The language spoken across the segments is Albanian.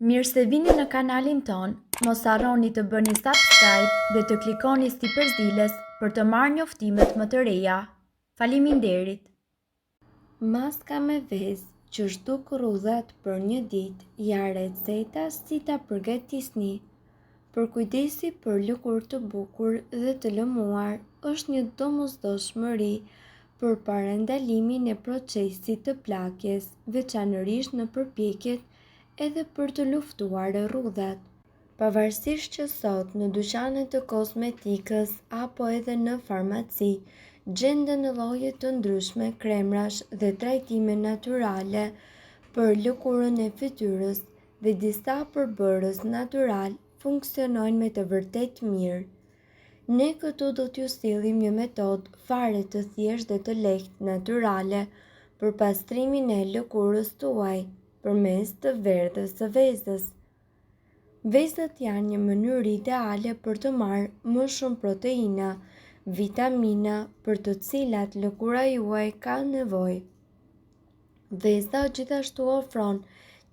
Mirë se vini në kanalin ton, mos harroni të bëni subscribe dhe të klikoni si përzieles për të marrë njoftimet më të reja. Faleminderit! Maska me vezë që zhduk rrudhat për një ditë ja receta si ta përgatisni. Për kujdesi për lëkurë të bukur dhe të lëmuar është një domosdoshmëri për parandalimin e procesit të plakjes, veçanërisht në përpjekjet edhe për të luftuar rrudhat. Pavarësisht që sot në dyqanet të kozmetikës apo edhe në farmaci gjenden lloje të ndryshme kremrash dhe trajtime natyrale për lëkurën e fytyrës dhe disa përbërës natyral funksionojnë me të vërtetë mirë. Ne këtu do t'ju sillim një metodë fare të thjeshtë dhe të lehtë natyrale për pastrimin e lëkurës tuaj përmes të verdhës së vezës. Vezët janë një mënyrë ideale për të marrë më shumë proteina, vitamina për të cilat lëkura juaj ka nevojë. Veza gjithashtu ofron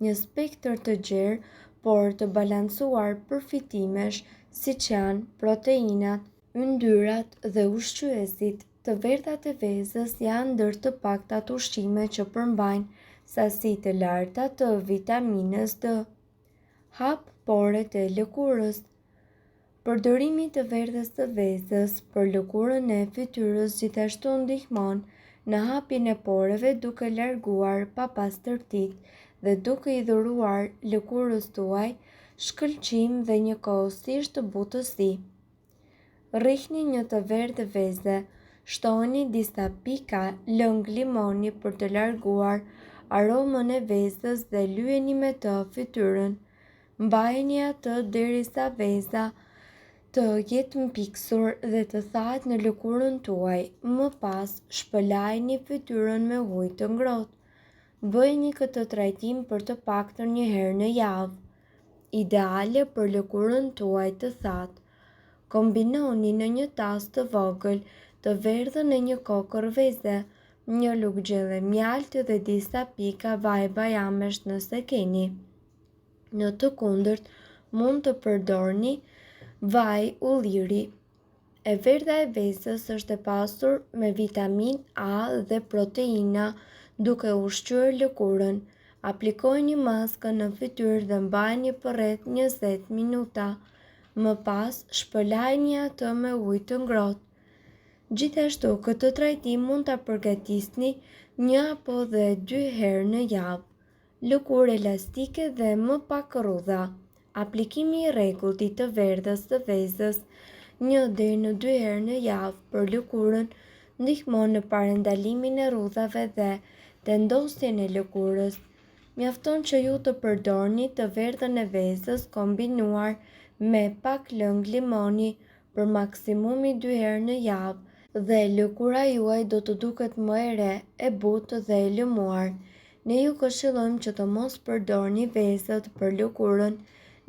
një spektër të gjerë por të balancuar përfitimesh siç janë proteinat, yndyrat dhe ushqyesit. Të verdhat e vezës janë ndër të paktat ushqime që përmbajnë sasi të larta të vitaminës D. Hap poret e lëkurës. Përdorimi të verdhës së vezës për lëkurën e fytyrës gjithashtu ndihmon në hapjen e poreve duke larguar papastërtitë dhe duke i dhuruar lëkurës tuaj shkëlqim dhe njëkohësisht butësi. Rrihni një të verdhë veze, shtoheni disa pika lëng limoni për të larguar aromën e vezës dhe lyeni me të fytyrën. Mbajeni atë derisa veza të jetë mpiksur dhe të thahet në lëkurën tuaj. Më pas shpëlajini fytyrën me ujë të ngrohtë. Bëjini këtë trajtim për të paktën një herë në javë. Ideale për lëkurën tuaj të thatë. Kombinoni në një tas të vogël të verdhën e një kokër veze, një lugë gjelle mjaltë dhe disa pika vaj bajamesh nëse keni. Në të kundërt, mund të përdorni vaj ulliri. E verdha e vezës është e pasur me vitaminë A dhe proteina duke ushqyer lëkurën. Aplikojeni maskën në fytyrë dhe mbajini për rreth 20 minuta. Më pas shpëlajini atë me ujë të ngrohtë. Gjithashtu, këtë trajtim mund ta përgatisni 1 apo dhe 2 herë në javë. Lëkurë elastike dhe më pak rrudha. Aplikimi i rregullt i të verdhës së vezës 1 deri në 2 herë në javë për lëkurën ndihmon në parandalimin e rrudhave dhe tendosjen e lëkurës. Mjafton që ju të përdorni të verdhën e vezës kombinuar me pak lëng limoni për maksimumi 2 herë në javë dhe lëkura juaj do të duket më e re, e butë dhe e lëmuar. Ne ju këshillojmë që të mos përdorni vezët për lëkurën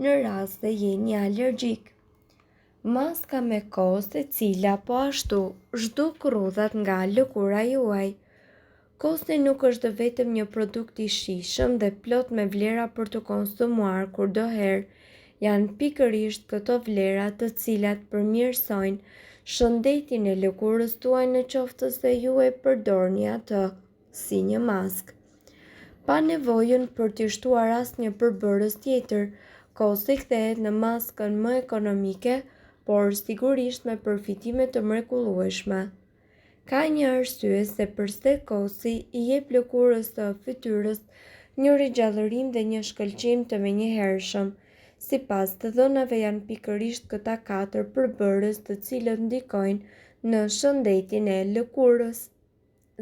në rast se jeni alergjik. Maska me kos e cila po ashtu zhduk rrudhat nga lëkura juaj. Kosi nuk është vetëm një produkt i shijshëm dhe plot me vlera për të konsumuar kudoherë. Janë pikërisht këto vlera të cilat përmirësojnë shëndetin e lëkurës tuaj në qoftë se ju e përdorni atë si një maskë. Pa nevojën për t'i shtuar asnjë përbërës tjetër, kosi kthehet në maskën më ekonomike, por sigurisht me përfitime të mrekullueshme. Ka një arsye se pse kosi i jep lëkurës së fytyrës një rigjallërim dhe një shkëlqim të menjëhershëm. Sipas të dhënave janë pikërisht këta 4 përbërës të cilët ndikojnë në shëndetin e lëkurës.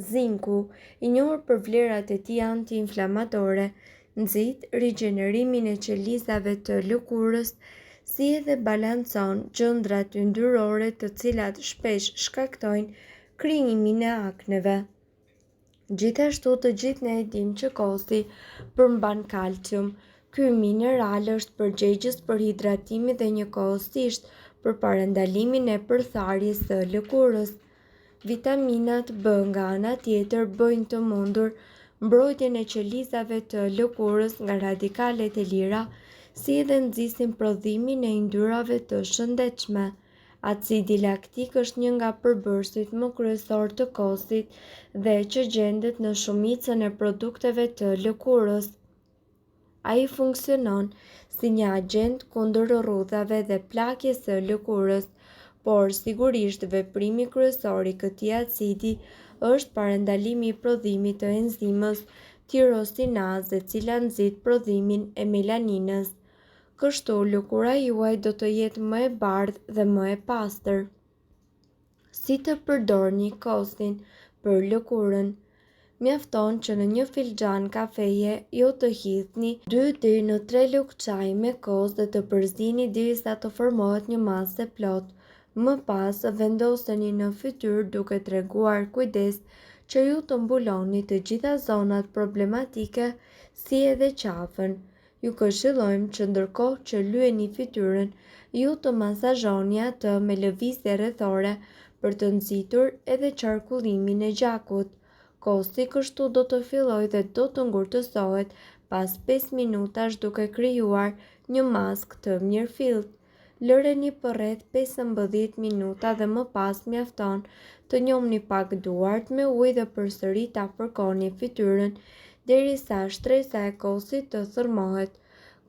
Zinku, i njohur për vlerat e tij antiinflamatore, nxit rigjenerimin e qelizave të lëkurës, si edhe balancon gjëndrat yndyrore të cilat shpesh shkaktojnë krijimin e akneve. Gjithashtu të gjithë ne e dimë që kosi përmban kalcium. Ky mineral është përgjegjës për hidratimin dhe njëkohësisht për parandalimin e përtharjes së lëkurës. Vitaminat B nga ana tjetër bëjnë të mundur mbrojtjen e qelizave të lëkurës nga radikalet e lira, si edhe nxisin prodhimin e yndyrave të shëndetshme. Acidi laktik është një nga përbërësit më kryesor të kosit dhe që gjendet në shumicën e produkteve të lëkurës. Ai funksionon si një agent kundër rrudhave dhe plakjes së lëkurës, por sigurisht veprimi kryesor i këtij acidi është parandalimi i prodhimit të enzimës tirosinaz, e cila nxit prodhimin e melaninës. Kështu lëkura juaj do të jetë më e bardhë dhe më e pastër. Si të përdorni kosin për lëkurën? Mjafton që në një filxhan kafeje ju të hidhni 2 deri në 3 lugë çaji me kos dhe të përzini derisa të formohet një masë e plotë. Më pas vendoseni në fytyrë duke treguar kujdes që ju të mbuloni të gjitha zonat problematike si edhe qafën. Ju këshillojmë që ndërkohë që lyeni fytyrën, ju të masazhoni atë me lëvizje rrethore për të nxitur edhe qarkullimin e gjakut. Kosi kështu do të fillojë dhe do të ngurtësohet pas 5 minutash duke krijuar një maskë të mirëfillt. Lëreni për rreth 15 minuta dhe më pas mjafton të njomni pak duart me ujë dhe përsëri ta fërkoni fytyrën derisa shtresa e kosit të thërmohet.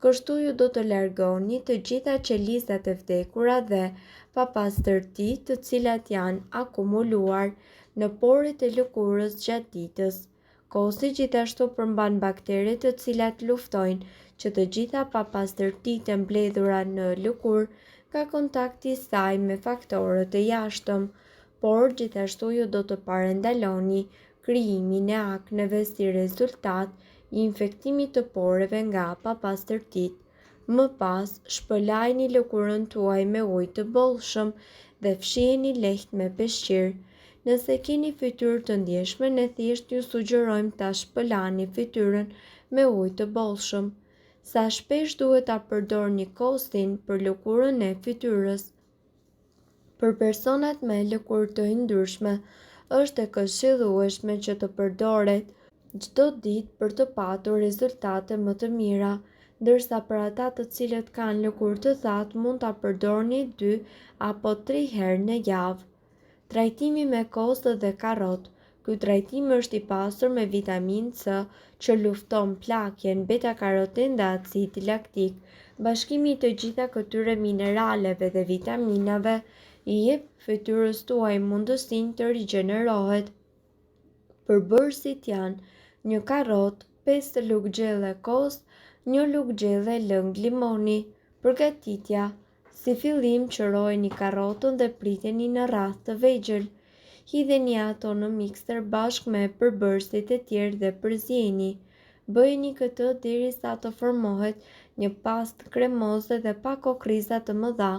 Kështu ju do të largoni të gjitha qelizat e vdekura dhe papastërtitë të cilat janë akumuluar në porët e lëkurës gjatë ditës. Kosi gjithashtu përmban baktere të cilat luftojnë që të gjitha papastërtitë e mbledhura në lëkurë nga kontakti i saj me faktorët e jashtëm, por gjithashtu ju do të parandaloni krijimin e akneve si rezultat i infektimit të porëve nga papastërtitë. Më pas, shpëlajini lëkurën tuaj me ujë të bollshëm dhe fshiheni lehtë me peshqir. Nëse keni fytyrë të ndjeshme, ne thjesht ju sugjerojmë ta shpëlani fytyrën me ujë të bollshëm. Sa shpesh duhet ta përdorni kosin për lëkurën e fytyrës? Për personat me lëkurë të yndyrshme, është e këshillueshme që të përdoret çdo ditë për të patur rezultate më të mira, ndërsa për ata të cilët kanë lëkurë të thatë mund ta përdorni 2 apo 3 herë në javë. Trajtimi me kos dhe karrotë. Ky trajtim është i pasur me vitaminë C që lufton plakjen, beta-karoten dhe acid laktik. Bashkimi i të gjitha këtyre mineraleve dhe vitaminave i jep fytyrës tuaj mundësinë të rigjenerohet. Përbërësit janë: 1 karrotë, 5 lugë gjelle kos, 1 lugë gjelle lëng limoni. Përgatitja: si fillim qërojeni karrotën dhe priteni në radhë të vegjël. Hidheni ato në mikser bashkë me përbërësit e tjerë dhe përzieni. Bëjeni këtë derisa të formohet një pastë kremoze dhe pa kokriza të mëdha.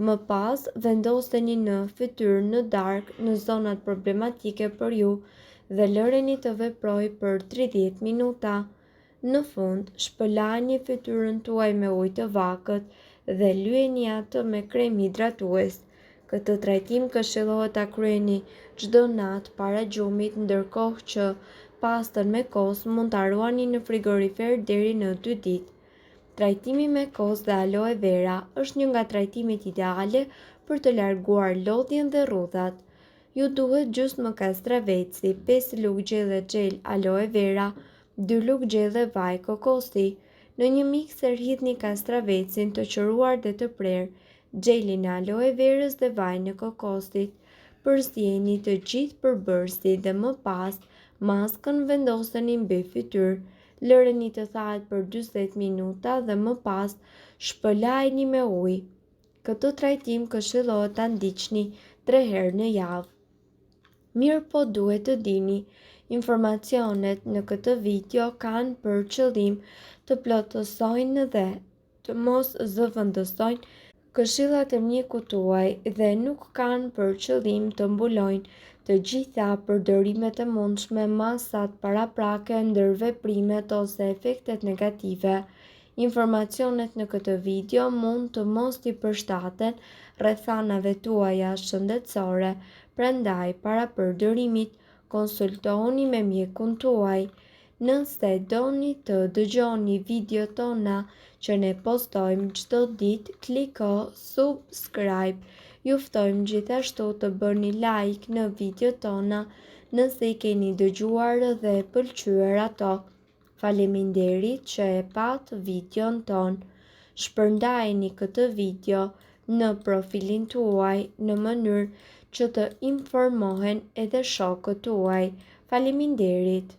Më pas, vendoseni në fytyrë në darkë në zonat problematike për ju dhe lëreni të veprojë për 30 minuta. Në fund, shpëlani fytyrën tuaj me ujë të vakët dhe lyeni atë me krem hidratues. Këtë trajtim këshillohet ta kryeni çdo natë para gjumit, ndërkohë që pastën me kos mund ta ruani në frigorifer deri në 2 ditë. Trajtimi me kos dhe aloe vera është një nga trajtimet ideale për të larguar lodhjen dhe rrudhat. Ju duhet gjysmë kastraveci, 5 lugë gjelle xhel aloe vera, 2 lugë gjelle vaj kokosi. Në një mikser hidhni kastravecin të qoruar dhe të prerë, xhelin e aloe verës dhe vajin e kokosit. Përzieni të gjithë përbërësit dhe më pas maskën vendoseni mbi fytyrë. Lëreni të thahet për 40 minuta dhe më pas shpëlajini me ujë. Këtë trajtim këshillohet ta ndiqni 3 herë në javë. Mirë po duhet të dini, informacionet në këtë video kanë për qëllim të plotësojnë dhe të mos zëvendësojnë këshillat e mjekut tuaj dhe nuk kanë për qëllim të mbulojnë të gjitha përdorimet e mundshme, masat paraprake, ndërveprimet ose efektet negative. Informacionet në këtë video mund të mos t'i përshtaten rrethanave tuaja shëndetësore, prandaj para përdorimit konsultohuni me mjekun tuaj. Nëse doni të dëgjoni video tona që ne postojmë çdo ditë, kliko subscribe. Ju ftojmë gjithashtu të bëni like në video tona nëse i keni dëgjuar dhe pëlqyer ato. Faleminderit që e pat videon ton. Shpërndajeni këtë video në profilin tuaj në mënyrë që të informohen edhe shokët tuaj. Faleminderit.